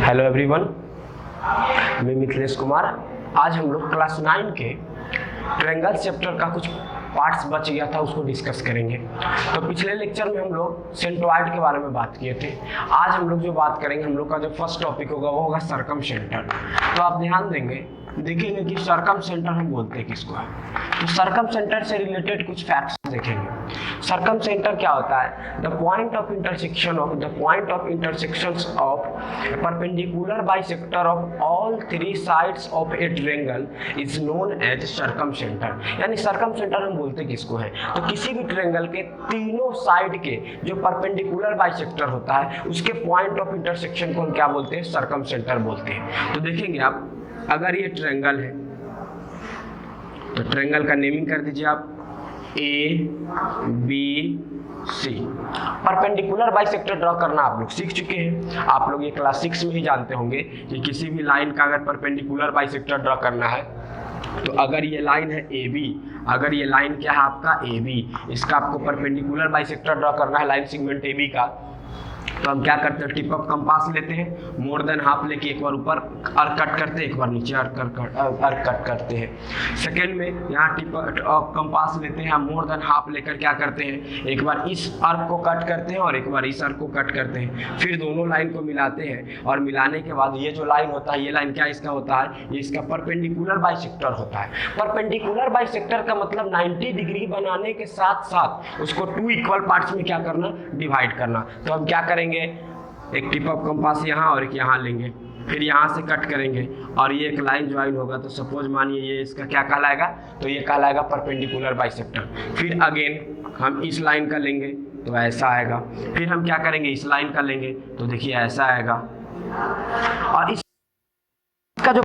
Hello everyone, मैं मिथिलेश कुमार। आज हम लोग क्लास 9 के ट्रायंगल चैप्टर का कुछ पार्ट्स बच गया था, उसको डिस्कस करेंगे। तो पिछले लेक्चर में हम लोग सेंट्रॉइड के बारे में बात किए थे। आज हम लोग जो बात करेंगे, हम लोग का जो फर्स्ट टॉपिक होगा वो होगा सर्कमसेंटर। तो आप ध्यान देखेंगे कि सर्कमसेंटर हम बोलते हैं किसको है। तो सर्कमसेंटर से रिलेटेड कुछ फैक्ट्स देखेंगे। सर्कमसेंटर क्या होता है? The point of intersection of perpendicular bisector of all three sides of a triangle is known as circumcentre. यानी सर्कमसेंटर हम बोलते किसको है? तो किसी भी ट्रायंगल के तीनों साइड के जो परपेंडिकुलर बाइसेक्टर होता है उसके पॉइंट ऑफ इंटरसेक्शन को हम क्या बोलते हैं? सर्कमसेंटर बोलते हैं। तो देखेंगे आप, अगर ये ट्रायंगल है तो ट्रायंगल का नेमिंग कर दीजिए आप A B C. Perpendicular bisector draw करना आप लोग सीख चुके हैं। आप लोग ये क्लास 6 में ही जानते होंगे कि किसी भी लाइन का अगर परपेंडिकुलर बाइसेक्टर ड्रॉ करना है तो अगर ये लाइन है ए बी, अगर ये लाइन क्या है आपका ए बी, इसका आपको परपेंडिकुलर बाइसेक्टर ड्रॉ करना है लाइन सेगमेंट ए बी का, तो हम क्या करते हैं? टिप ऑफ कंपास लेते हैं, मोर देन हाफ लेके एक बार ऊपर अर्क कट करते हैं, एक बार नीचे अर्क कट करते हैं। सेकेंड में यहाँ टिप ऑफ कंपास लेते हैं, हम मोर देन हाफ लेकर क्या करते हैं? एक बार इस अर्क को कट करते हैं और एक बार इस अर्क को कट करते हैं। फिर दोनों लाइन को मिलाते हैं और मिलाने के बाद ये जो लाइन होता है, ये लाइन क्या इसका होता है? ये इसका परपेंडिकुलर बाइसेक्टर होता है। परपेंडिकुलर बाइसेक्टर का मतलब 90 डिग्री बनाने के साथ साथ उसको 2 इक्वल पार्ट्स में क्या करना? डिवाइड करना। तो हम क्या करेंगे? एक टिप ऑफ कंपास यहाँ और एक यहाँ लेंगे, फिर यहाँ से कट करेंगे और ये एक लाइन ज्वाइन होगा। तो सपोज मानिए ये इसका क्या कहलाएगा? तो ये कहलाएगा परपेंडिकुलर बाइसेक्टर। फिर अगेन हम इस लाइन का लेंगे तो ऐसा आएगा, फिर हम क्या करेंगे? इस लाइन का लेंगे तो देखिए ऐसा आएगा, और इसका जो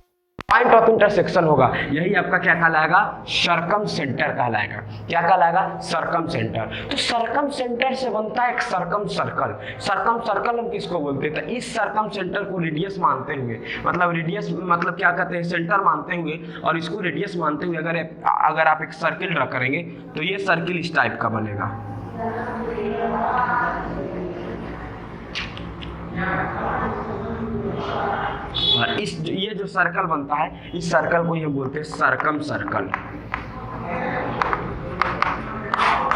पॉइंट ऑफ इंटरसेक्शन होगा यही आपका क्या कहलाएगा? सर्कमसेंटर कहलाएगा। क्या कहलाएगा? सर्कमसेंटर। तो सर्कमसेंटर से बनता है एक सर्कम सर्कल। सर्कम सर्कल हम किसको बोलते हैं? तो इस सर्कमसेंटर को रेडियस मानते हुए, मतलब रेडियस मतलब क्या कहते हैं? सेंटर मानते हुए, और इसको रेडियस मानते हुए अगर आप एक सर्किल ड्रा करेंगे तो ये सर्किल इस टाइप का बनेगा। और ये जो सर्कल बनता है, इस सर्कल को हम बोलते हैं सर्कम सर्कल।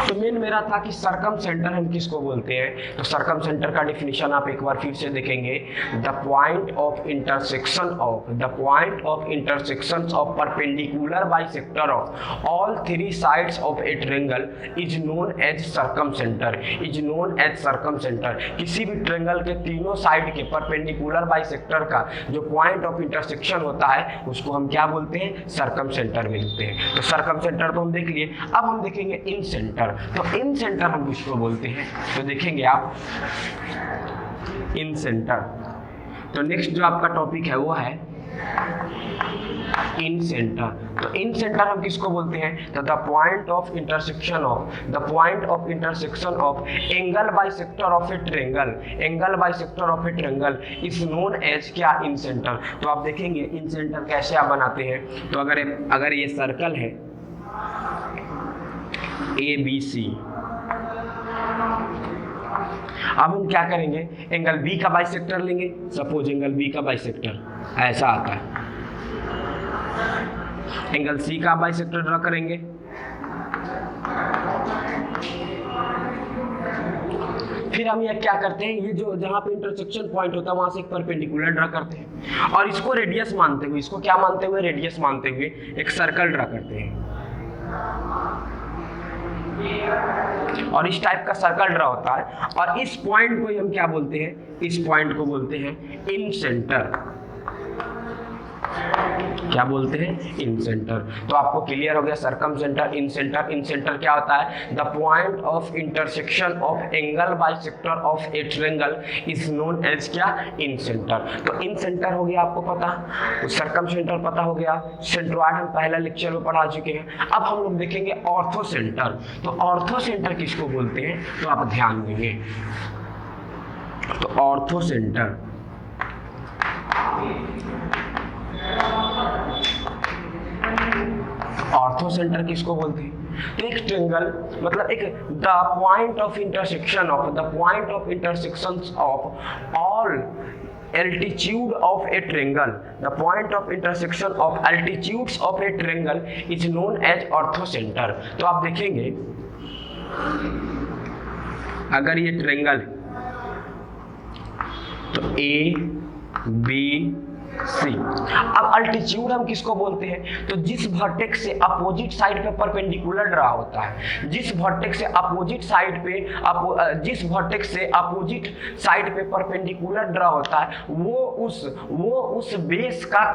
तो मेन मेरा था कि सर्कमसेंटर हम किसको बोलते हैं? तो सर्कमसेंटर का डेफिनेशन आप एक बार फिर से देखेंगे। The point of intersection of perpendicular bisector of all three sides of a triangle is known as circumcentre. किसी भी ट्रायंगल के तीनों साइड के परपेंडिकुलर बाइसेक्टर का जो पॉइंट ऑफ इंटरसेक्शन होता है उसको हम क्या बोलते हैं? सर्कमसेंटर बोलते हैं। तो सर्कमसेंटर तो हम देख लिए। अब हम देखेंगे इन सेंटर। तो इन सेंटर हम किसको बोलते हैं? तो देखेंगे आप इन सेंटर। तो नेक्स्ट जो आपका टॉपिक है वो है इन सेंटर। तो इन सेंटर हम किसको बोलते हैं? तो the point of intersection of angle bisector of a triangle is known as क्या? Incentre. तो आप देखेंगे इन सेंटर कैसे आप बनाते हैं। तो अगर ये सर्कल है ए बी सी, अब हम क्या करेंगे? एंगल बी का बाइसेक्टर लेंगे। सपोज एंगल बी का बाइसेक्टर ऐसा आता है, एंगल सी का बाइसेक्टर ड्रॉ करेंगे। फिर हम ये क्या करते हैं? ये जो जहां पे इंटरसेक्शन पॉइंट होता है वहां से एक परपेंडिकुलर ड्रॉ करते हैं और इसको रेडियस मानते हुए, इसको क्या मानते हुए? रेडियस मानते हुए एक सर्कल ड्रॉ करते हैं, और इस टाइप का सर्कल ड्रा होता है। और इस पॉइंट को हम क्या बोलते हैं? इस पॉइंट को बोलते हैं इन सेंटर। क्या बोलते हैं? इन सेंटर। तो आपको क्लियर हो गया सर्कमसेंटर, इन सेंटर। इन सेंटर क्या होता है? The point of intersection of angle bisector of a triangle is known as क्या? Incentre. तो इन सेंटर हो गया आपको पता, सर्कमसेंटर पता हो गया। सेंट्रॉइड हम पहला लेक्चर में पढ़ा चुके हैं। अब हम लोग देखेंगे ऑर्थो सेंटर। तो ऑर्थो सेंटर किसको बोलते हैं? तो आप ध्यान देंगे। तो ऑर्थो सेंटर ऑर्थो सेंटर किसको बोलते हैं? तो एक ट्रायंगल मतलब एक the point of intersection of all altitude of a triangle, the point of intersection of altitudes of a triangle is known as orthocenter। तो आप देखेंगे अगर ये ट्रायंगल तो A B C, अब अल्टीट्यूड हम किसको बोलते हैं? तो जिस वर्टेक्स से अपोजिट साइड पे परपेंडिकुलर ड्रा होता है, जिस वर्टेक्स से अपोजिट साइड पे जिस वर्टेक्स से अपोजिट साइड पे परपेंडिकुलर ड्रा होता है वो उस बेस का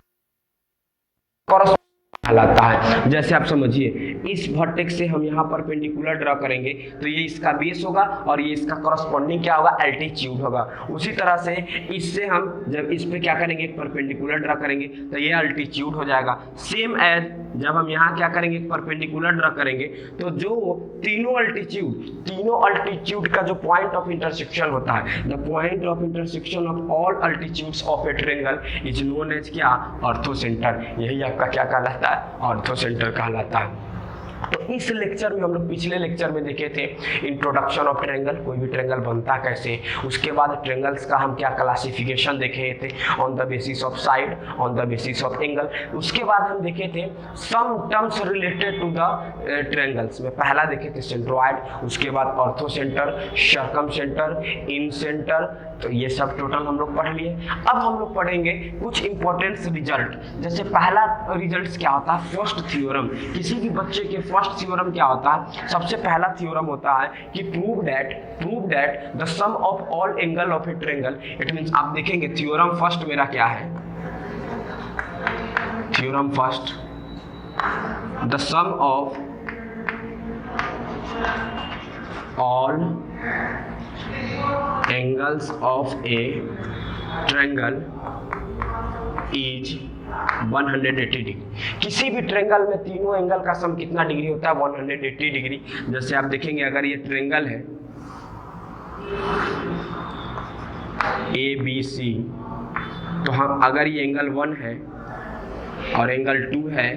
कहलाता है। जैसे आप समझिए इस वर्टेक्स से हम यहाँ परपेंडिकुलर ड्रा करेंगे तो ये इसका बेस होगा और ये इसका कॉरस्पॉन्डिंग क्या होगा? एल्टीट्यूड होगा। उसी तरह से इससे हम जब इस पे क्या करेंगे? परपेंडिकुलर ड्रा करेंगे तो ये अल्टीट्यूड हो जाएगा। सेम एज जब हम यहाँ क्या करेंगे? परपेंडिकुलर ड्रा करेंगे तो जो तीनों अल्टीट्यूड का जो पॉइंट ऑफ इंटरसेक्शन होता है, the point of intersection of all altitudes of a triangle is known as क्या? ऑर्थोसेंटर। यही आपका क्या कहलाता है? ऑर्थोसेंटर कहलाता है। तो इस लेक्चर में हम लोग पिछले लेक्चर में देखे थे इंट्रोडक्शन ऑफ ट्रायंगल, कोई भी ट्रायंगल बनता कैसे, उसके बाद ट्रायंगल्स का हम क्या क्लासिफिकेशन देखे थे on the basis of side, on the basis of angle. उसके बाद हम देखे थे some terms related to the triangles में पहला देखे थे सेंट्रोइड, उसके बाद ऑर्थोसेंटर, सर्कमसेंटर, इन सेंटर, तो ये सब टोटल हम लोग पढ़ लिए। अब हम लोग पढ़ेंगे कुछ इंपॉर्टेंट रिजल्ट। जैसे पहला रिजल्ट क्या होता है? First theorem. किसी भी बच्चे के फर्स्ट थ्योरम क्या होता है? सबसे पहला थ्योरम होता है कि prove that the sum of all angle of a triangle. It means आप देखेंगे थ्योरम फर्स्ट मेरा क्या है? Theorem first, the sum of all angles of a triangle is 180 degree. किसी भी ट्रायंगल में तीनों एंगल का सम कितना डिग्री होता है? 180 डिग्री। जैसे आप देखेंगे अगर ये ट्रायंगल है ABC, तो हम अगर ये एंगल 1 है और एंगल 2 है,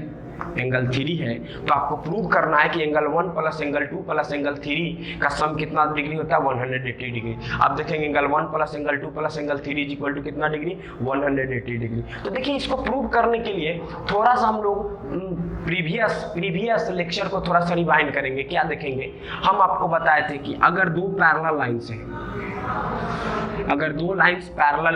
एंगल 3 है, तो आपको प्रूव करना है कि angle 1 plus angle 2 plus angle 3 का सम कितना डिग्री होता है? 180 डिग्री। आप देखेंगे angle 1 plus angle 2 plus angle 3 is equal to कितना डिग्री? 180 डिग्री। तो देखिए इसको प्रूव करने के लिए थोड़ा सा हम लोग प्रीवियस लेक्चर को थोड़ा सा रिवाइंड करेंगे। क्या देखेंगे? हम आपको बताए थे कि अगर दो पैरेलल लाइंस हैं, अगर दो लाइंस पैरेलल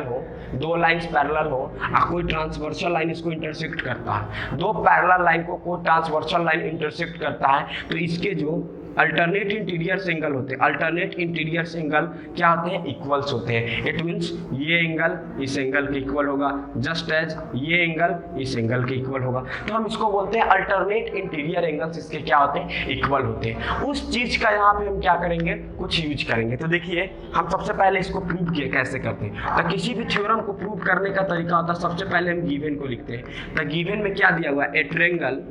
हो और कोई ट्रांसवर्सल लाइन इसको इंटरसेक्ट करता है, दो पैरेलल लाइन को कोई ट्रांसवर्सल लाइन इंटरसेक्ट करता है, तो इसके जो अल्टरनेट इंटीरियर एंगल होते हैं, अल्टरनेट इंटीरियर एंगल क्या होते हैं? इक्वल्स होते हैं। इट मींस ये एंगल इस एंगल के इक्वल होगा, जस्ट एज ये एंगल इस एंगल के इक्वल होगा। तो हम इसको बोलते हैं अल्टरनेट इंटीरियर एंगल्स इसके क्या होते हैं? इक्वल होते हैं। उस चीज का यहाँ पे हम क्या करेंगे? कुछ यूज करेंगे। तो देखिए हम सबसे पहले इसको प्रूव किए कैसे करते हैं। तो किसी भी थ्योरम को प्रूव करने का तरीका होता है, सबसे पहले हम गिवन को लिखते हैं। तो गिवन में क्या दिया हुआ है? ए ट्रायंगल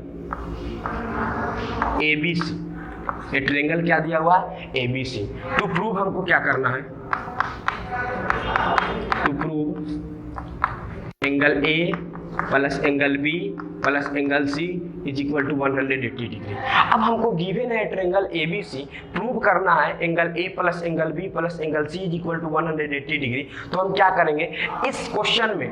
ABC, ए ट्रायंगल क्या दिया हुआ है? ABC। टू प्रूव हमको क्या करना है? To prove angle A plus angle B plus angle C is equal to 180 degree. अब हमको गिवन है ट्रायंगल ABC, प्रूव करना है angle A plus angle B plus angle C is equal to 180 degree. तो हम क्या करेंगे? इस क्वेश्चन में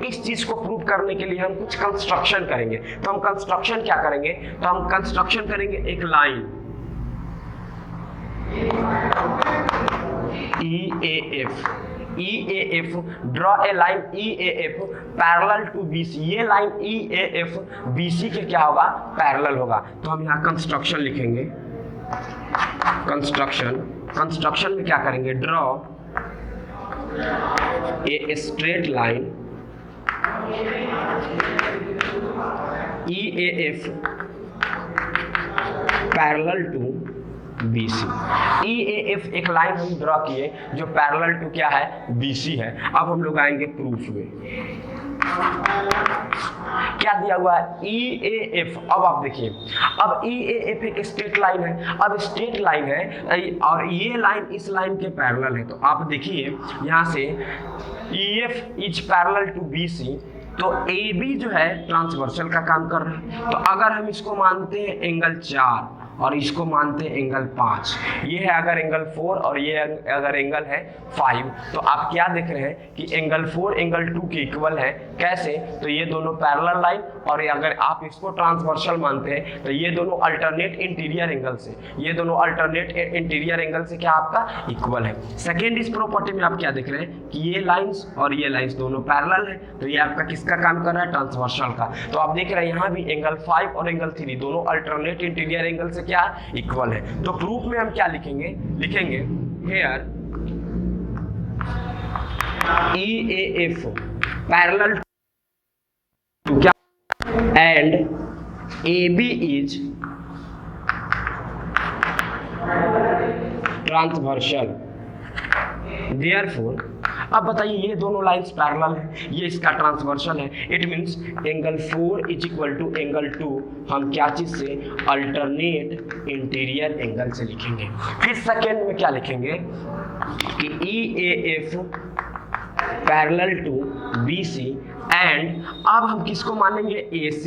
इस चीज को प्रूव करने के लिए हम कुछ कंस्ट्रक्शन करेंगे। तो हम कंस्ट्रक्शन क्या करेंगे? तो हम कंस्ट्रक्शन करेंगे एक line EAF, draw a line EAF parallel to BC। ये लाइन EAF BC के क्या होगा? पैरेलल होगा। तो हम यहाँ कंस्ट्रक्शन लिखेंगे। कंस्ट्रक्शन में क्या करेंगे? Draw a straight line EAF parallel to BC। EAF एक लाइन हम ड्रॉ किए जो पैरेलल टू क्या है? BC है। अब हम लोग आएंगे प्रूफ में। क्या दिया हुआ है? EAF। अब आप देखिए, अब EAF एक स्ट्रेट लाइन है। अब स्ट्रेट लाइन है और ये लाइन इस लाइन के पैरेलल है। तो आप देखिए यहाँ से EF is parallel to BC, तो AB जो है ट्रांसवर्सल का काम कर रहा है। तो अगर हम इसको मानते हैं एंगल 4 और इसको मानते हैं एंगल 5। ये है अगर एंगल 4 और ये अगर एंगल है 5, तो आप क्या देख रहे हैं कि एंगल 4 एंगल 2 के इक्वल है। कैसे? तो ये दोनों पैरेलल लाइन, और अगर आप इसको ट्रांसवर्सल मानते हैं तो ये दोनों अल्टरनेट इंटीरियर एंगल से, ये दोनों अल्टरनेट इंटीरियर एंगल से क्या आपका इक्वल है। सेकेंड इस प्रॉपर्टी में आप क्या देख रहे हैं कि ये लाइंस और ये लाइंस दोनों पैरेलल है, तो ये आपका किसका काम कर रहा है? ट्रांसवर्सल का। तो आप देख रहे हैं यहाँ भी एंगल 5 और एंगल 3 दोनों अल्टरनेट इंटीरियर एंगल से क्या इक्वल है। तो प्रूफ में हम क्या लिखेंगे? लिखेंगे हेयर EAF पैरेलल टू क्या and AB is transversal. Therefore अब बताइए ये दोनों लाइंस पैरेलल है, ये इसका ट्रांसवर्सल है। It means angle 4 is equal to angle 2 हम क्या चीज से? अल्टरनेट इंटीरियर एंगल से लिखेंगे। फिर सेकेंड में क्या लिखेंगे कि EAF parallel to BC and अब हम किसको मानेंगे? AC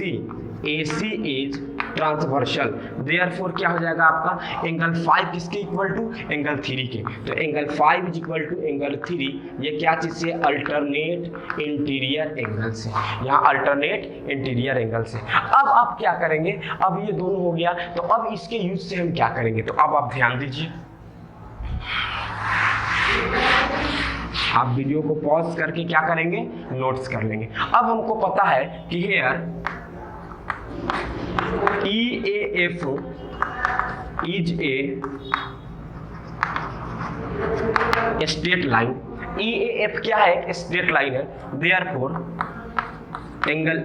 is transversal. देयरफॉर क्या हो जाएगा आपका? एंगल 5 किसके इक्वल टू? एंगल 3 के। तो angle 5 is equal to angle 3, ये क्या चीज से? अल्टरनेट इंटीरियर एंगल से। यहाँ अल्टरनेट इंटीरियर एंगल से। अब आप क्या करेंगे? अब ये दोनों हो गया, तो अब इसके यूज से हम क्या करेंगे? तो अब आप ध्यान दीजिए, आप वीडियो को पॉज करके क्या करेंगे? नोट्स कर लेंगे। अब हमको पता है कि here EAF is a straight line। EAF क्या है? एक स्ट्रेट लाइन है। Therefore angle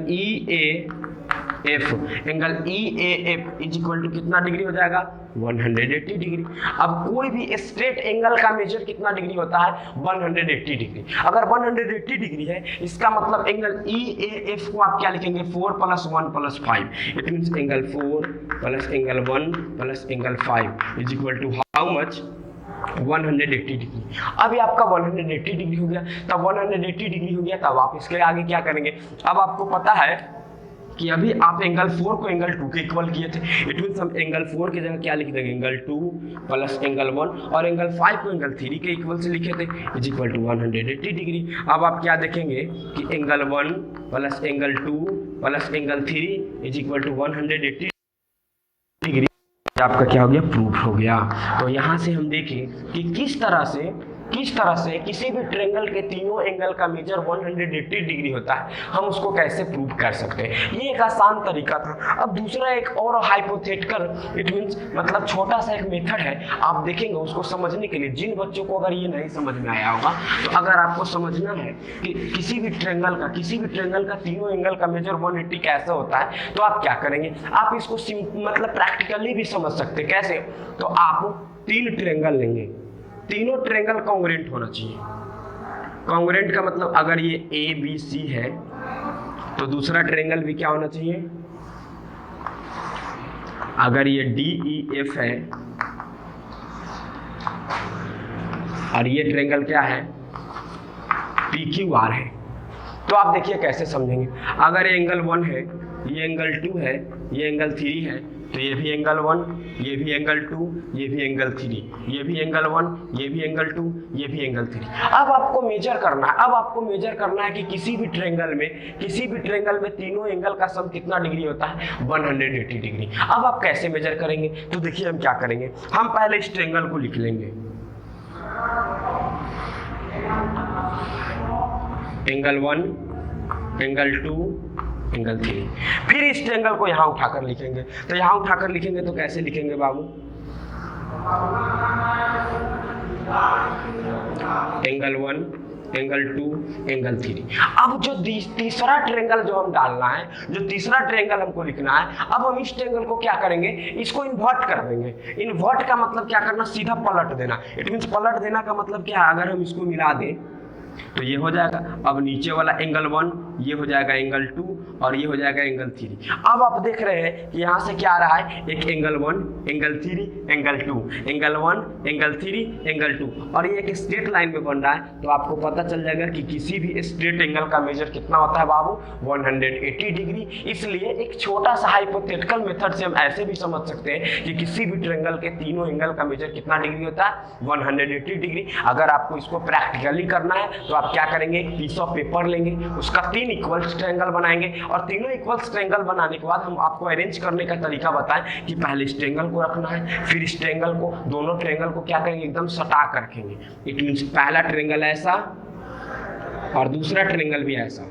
EAF is equal to कितना डिग्री हो जाएगा? 180 डिग्री। अब कोई भी स्ट्रेट एंगल का मेजर कितना डिग्री होता है? 180 डिग्री। अगर 180 डिग्री है, इसका मतलब एंगल EAF को आप क्या लिखेंगे? 4 + 1 + 5। It means angle 4 + angle 1 + angle 5 is equal to how much? 180 degree. अभी आपका 180 डिग्री हो गया, तब 180 डिग्री हो गया, तब आप इसके आगे क्या करेंगे? अब आपको पता है कि अभी आप एंगल 4 को एंगल 2 के इक्वल किए थे। इट मींस हम एंगल 4 की जगह क्या लिख देंगे? एंगल 2 + एंगल 1 और एंगल 5 को एंगल 3 के इक्वल से लिखे थे, इज इक्वल टू 180 डिग्री। अब आप क्या देखेंगे कि angle 1 + angle 2 + angle 3 is equal to 180 degree. आपका क्या हो गया? प्रूफ हो गया। तो यहाँ से हम देखें कि किस तरह से किसी भी ट्रायंगल के तीनों एंगल का मेजर 180 डिग्री होता है, हम उसको कैसे प्रूव कर सकते हैं। ये एक आसान तरीका था। अब दूसरा एक और हाइपोथेटिकल, इट मींस मतलब छोटा सा एक मेथड है, आप देखेंगे उसको समझने के लिए। जिन बच्चों को अगर ये नहीं समझ में आया होगा, तो अगर आपको समझना है कि किसी भी ट्रायंगल का तीनों एंगल का मेजर 180 कैसे होता है, तो आप क्या करेंगे? आप इसको मतलब प्रैक्टिकली भी समझ सकते। कैसे? तो आप 3 ट्रायंगल लेंगे, तीनों ट्रायंगल कॉन्ग्रुएंट होना चाहिए। कॉन्ग्रुएंट का मतलब अगर ये ABC है तो दूसरा ट्रायंगल भी क्या होना चाहिए? अगर ये DEF है और ये ट्रायंगल क्या है? PQR है। तो आप देखिए कैसे समझेंगे। अगर ये एंगल 1 है, ये एंगल 2 है, ये एंगल 3 है, तो ये भी एंगल 1, ये भी एंगल 2, ये भी एंगल 3, ये भी एंगल 1, ये भी एंगल 2, ये भी एंगल 3। अब आपको मेजर करना है कि किसी भी ट्रायंगल में तीनों एंगल का सम कितना डिग्री होता है? 180 डिग्री। अब आप कैसे मेजर करेंगे? तो देखिए हम क्या करेंगे। हम पहले इस ट्रायंगल को लिख लेंगे, एंगल 1, एंगल 2, एंगल 3। फिर इस ट्रायंगल को यहाँ उठाकर लिखेंगे। तो यहाँ उठाकर लिखेंगे तो कैसे लिखेंगे बाबू? Angle 1, angle 2, angle 3। अब जो तीसरा ट्रायंगल जो हम डालना है, जो तीसरा ट्रायंगल हमको लिखना है, अब हम इस ट्रायंगल को क्या करेंगे? इसको इन्वर्ट कर देंगे। इन्वर्ट का मतलब क्या करना? सीधा पलट देना। इट मींस पलट देना का मतलब क्या है? अगर हम इसको मिला दें तो ये हो जाएगा। अब नीचे वाला एंगल 1 ये हो जाएगा एंगल 2 और ये हो जाएगा एंगल 3। अब आप देख रहे हैं कि यहाँ से क्या आ रहा है, एक angle 1 angle 3 angle 2, angle 1 angle 3 angle 2 और ये एक स्ट्रेट लाइन में बन रहा है। तो आपको पता चल जाएगा कि किसी भी स्ट्रेट एंगल का मेजर कितना होता है बाबू, 180 डिग्री। इसलिए एक छोटा सा हाइपोथेटिकल मेथड से हम ऐसे भी समझ सकते हैं कि किसी भी ट्रायंगल के तीनों एंगल का मेजर कितना डिग्री होता है, 180 डिग्री। अगर आपको इसको प्रैक्टिकली करना है तो आप क्या करेंगे, एक पीस ऑफ पेपर लेंगे, उसका 3 इक्वल ट्रायंगल बनाएंगे और तीनों इक्वल ट्रायंगल बनाने के बाद हम आपको अरेंज करने का तरीका बताएं कि पहले इस ट्रायंगल को रखना है, फिर इस ट्रायंगल को, दोनों ट्रायंगल को क्या करेंगे, एकदम सटा कर रखेंगे। इट मींस पहला ट्रायंगल ऐसा और दूसरा ट्रायंगल भी ऐसा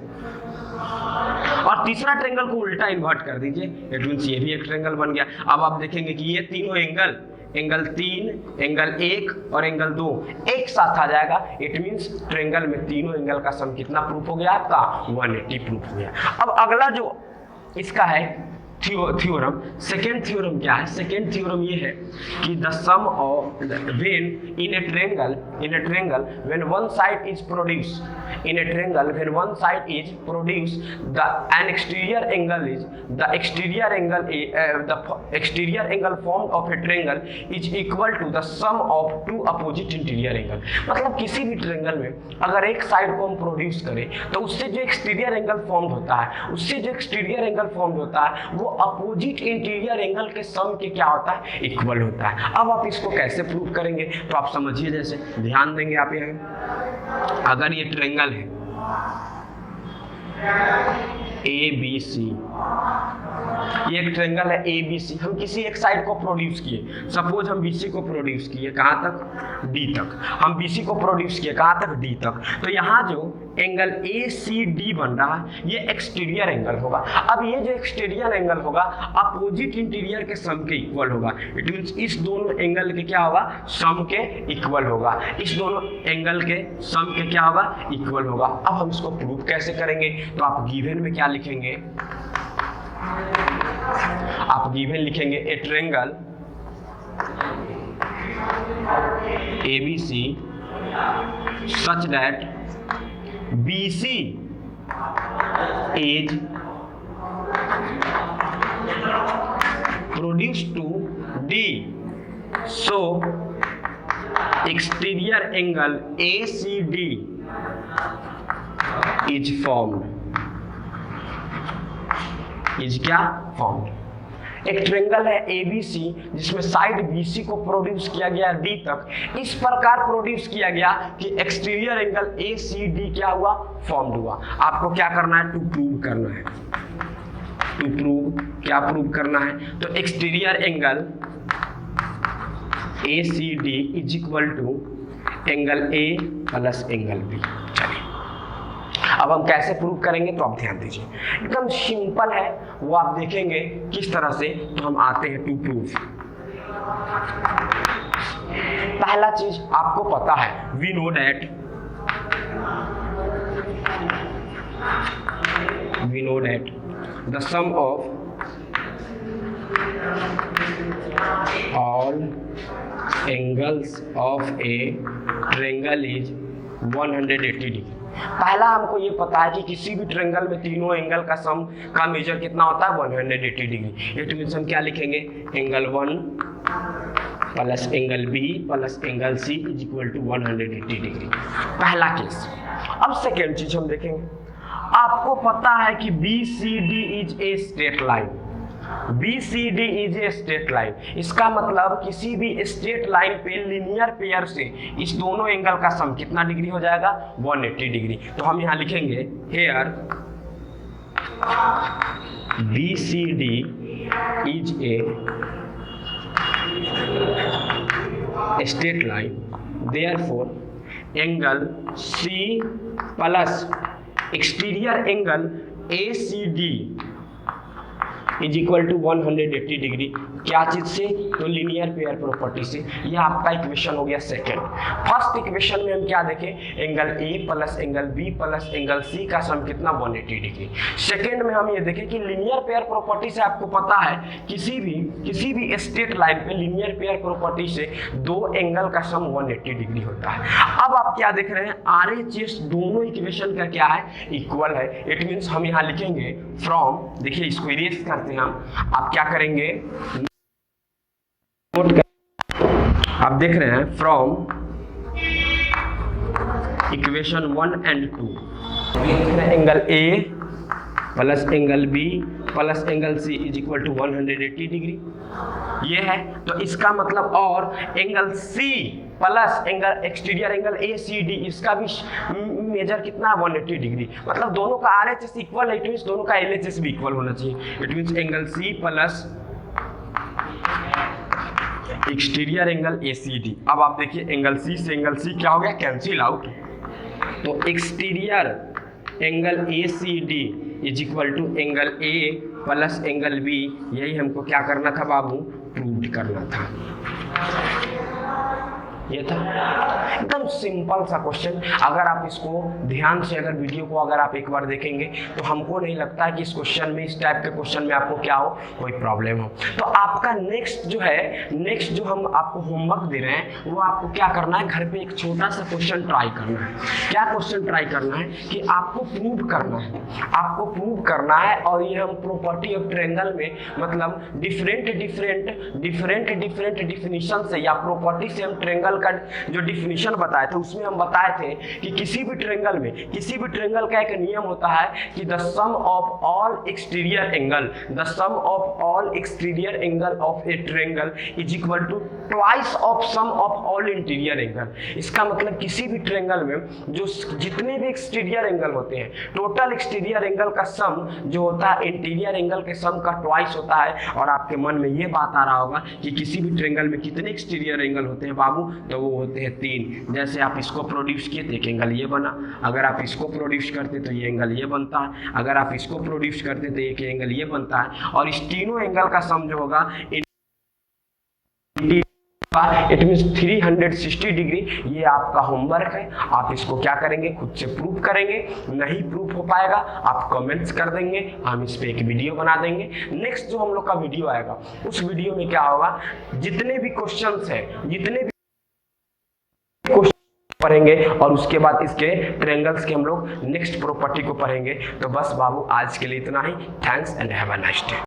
और तीसरा ट्रायंगल को उल्टा इन्वर्ट कर दीजिए। इट मींस ये भी एक ट्रायंगल बन गया। अब आप देखेंगे कि ये तीनों एंगल, एंगल 3, एंगल 1 और एंगल 2 एक साथ आ जाएगा। इट मींस ट्रायंगल में तीनों एंगल का सम कितना प्रूफ हो गया आपका, 180 प्रूफ हो गया। अब अगला जो इसका है थ्योरम, सेकेंड थ्योरम क्या है, सेकेंड थ्योरम ये है कि the sum of when in a triangle when one side is produce, in a triangle when one side is produce the an exterior angle is the exterior angle formed of a triangle is equal to the sum of 2 opposite interior angle. मतलब किसी भी triangle में अगर एक side को हम produce करें तो उससे जो एक्सटीरियर एंगल फॉर्म होता है, उससे जो एक्सटीरियर एंगल फॉर्म होता है वो अपोजिट इंटीरियर एंगल के सम के क्या होता है, इक्वल होता है। अब आप इसको कैसे प्रूव करेंगे तो आप समझिए, जैसे ध्यान देंगे आप यहाँ, अगर ये ट्रायंगल है ABC, ये एक ट्रायंगल है ABC, हम किसी एक साइड को प्रोड्यूस किए, सपोज हम BC को प्रोड्यूस किए कहाँ तक, D तक। हम BC को प्रोड्यूस किए कहाँ तक, D तक। तो यहाँ जो एंगल ACD बन रहा है ये एक्सटीरियर एंगल होगा। अब ये जो एक्सटीरियर एंगल होगा अपोजिट इंटीरियर के सम के इक्वल होगा। इट मींस इस दोनों एंगल के क्या होगा, सम के इक्वल होगा। इस दोनों एंगल के सम के क्या होगा, इक्वल होगा। अब हम इसको प्रूव कैसे करेंगे, तो आप गिवन में क्या लिखेंगे, आप गिवन लिखेंगे ए triangle ABC such that BC is produced to D, so exterior angle ACD is formed, is क्या formed। एक ट्रायंगल है ABC जिसमें साइड BC को प्रोड्यूस किया गया D तक, इस प्रकार प्रोड्यूस किया गया कि एक्सटीरियर एंगल ACD क्या हुआ, फॉर्म्ड हुआ। आपको क्या करना है, टू प्रूव करना है, टू प्रूव, क्या प्रूव करना है, तो exterior angle ACD is equal to angle A plus angle B। अब हम कैसे प्रूव करेंगे तो आप ध्यान दीजिए, एकदम सिंपल है, वो आप देखेंगे किस तरह से। तो हम आते हैं टू प्रूफ। पहला चीज आपको पता है, we know that the sum of all angles of a triangle is 180 degree. पहला हमको ये पता है कि किसी भी ट्रायंगल में तीनों एंगल का सम का मेजर कितना होता है, 180 डिग्री। इट मींस हम क्या लिखेंगे, angle 1 plus angle B plus angle C is equal to 180 degree. पहला केस। अब सेकेंड चीज हम देखेंगे, आपको पता है कि BCD is a straight line, BCD is a straight line. इसका मतलब किसी भी स्ट्रेट लाइन पे लीनियर पेयर से इस दोनों एंगल का सम कितना डिग्री हो जाएगा, 180 डिग्री। तो हम यहाँ लिखेंगे here BCD is a straight line, therefore angle C plus exterior angle ACD is equal to 180 degree. क्या चीज से? तो लीनियर पेयर प्रॉपर्टी से। यह आपका इक्वेशन हो गया सेकंड। फर्स्ट इक्वेशन में हम क्या देखें? Angle A plus angle B plus angle C का सम कितना? 180 डिग्री। सेकंड में हम ये देखें कि लीनियर पेयर प्रॉपर्टी से आपको पता है किसी भी स्ट्रेट लाइन पे लीनियर पेयर प्रॉपर्टी से दो एंगल का सम 180 डिग्री होता है। अब आप क्या देख रहे हैं? RHS दोनों इक्वेशन का क्या है? इक्वल है। इट मींस हम यहां लिखेंगे फ्रॉम, देखिए इसको इरेज करते हैं हम। आप क्या करेंगे? नोट कर, आप देख रहे हैं from equation 1 and 2 angle A plus angle B plus angle C is equal to 180 degree. ये है तो इसका मतलब, और angle C plus angle exterior angle A C D, इसका भी मेजर कितना? 180 डिग्री। मतलब दोनों का RHS इक्वल है, इट मींस दोनों का LHS भी इक्वल होना चाहिए। It means angle C plus exterior angle A C D. अब आप देखिए एंगल सी से एंगल सी क्या हो गया? Cancel out. तो exterior angle A C D is equal to angle A plus angle B. यही हमको क्या करना था बाबू? प्रूव करना था। ये था एकदम सिंपल सा क्वेश्चन। अगर आप इसको ध्यान से, अगर वीडियो को अगर आप एक बार देखेंगे तो हमको नहीं लगता है कि इस क्वेश्चन में, इस टाइप के क्वेश्चन में आपको क्या हो, कोई प्रॉब्लम हो। तो आपका नेक्स्ट जो हम आपको होमवर्क दे रहे हैं वो आपको क्या करना है? घर पे एक छोटा सा क्वेश्चन ट्राई करना है। क्या क्वेश्चन ट्राई करना है? कि आपको प्रूव करना है, आपको प्रूव करना है। और ये हम प्रॉपर्टी ऑफ ट्रायंगल में मतलब डिफरेंट डिफिनीशन से या प्रॉपर्टी से हम ट्रायंगल का जो डिफिनीशन बताए थे उसमें हम बताए थे कि किसी भी ट्रायंगल का एक नियम होता है कि the sum of all exterior angle of a triangle is equal to twice of sum of all interior angle. इसका मतलब किसी भी ट्रायंगल में जो जितने भी एक्सटीरियर एंगल होते हैं, टोटल एक्सटीरियर एंगल का सम जो होता है इंटीरियर एंगल के सम का ट्वाइस होता है। और आपके मन में ये बात आ रहा होगा कि किसी भी ट्रायंगल में कितने एक्सटीरियर एंगल होते हैं बाबू? तो वो होते हैं 3। जैसे आप इसको प्रोड्यूस किए तो एक एंगल ये बना, अगर आप इसको प्रोड्यूस करते तो ये एंगल ये बनता है, अगर आप इसको प्रोड्यूस करते तो एक एंगल ये बनता है। और इस तीनों एंगल का सम जो होगा इट मींस 360 डिग्री। ये आपका होमवर्क है। आप इसको क्या करेंगे? खुद से प्रूफ करेंगे। नहीं प्रूफ हो पाएगा आप कमेंट्स कर देंगे, हम इस पे एक वीडियो बना देंगे। नेक्स्ट जो हम लोग का वीडियो आएगा उस वीडियो में क्या होगा? जितने भी क्वेश्चंस है, जितने भी पढ़ेंगे और उसके बाद इसके ट्रायंगल्स के हम लोग नेक्स्ट प्रॉपर्टी को पढ़ेंगे। तो बस बाबू आज के लिए इतना ही। Thanks and have a nice day.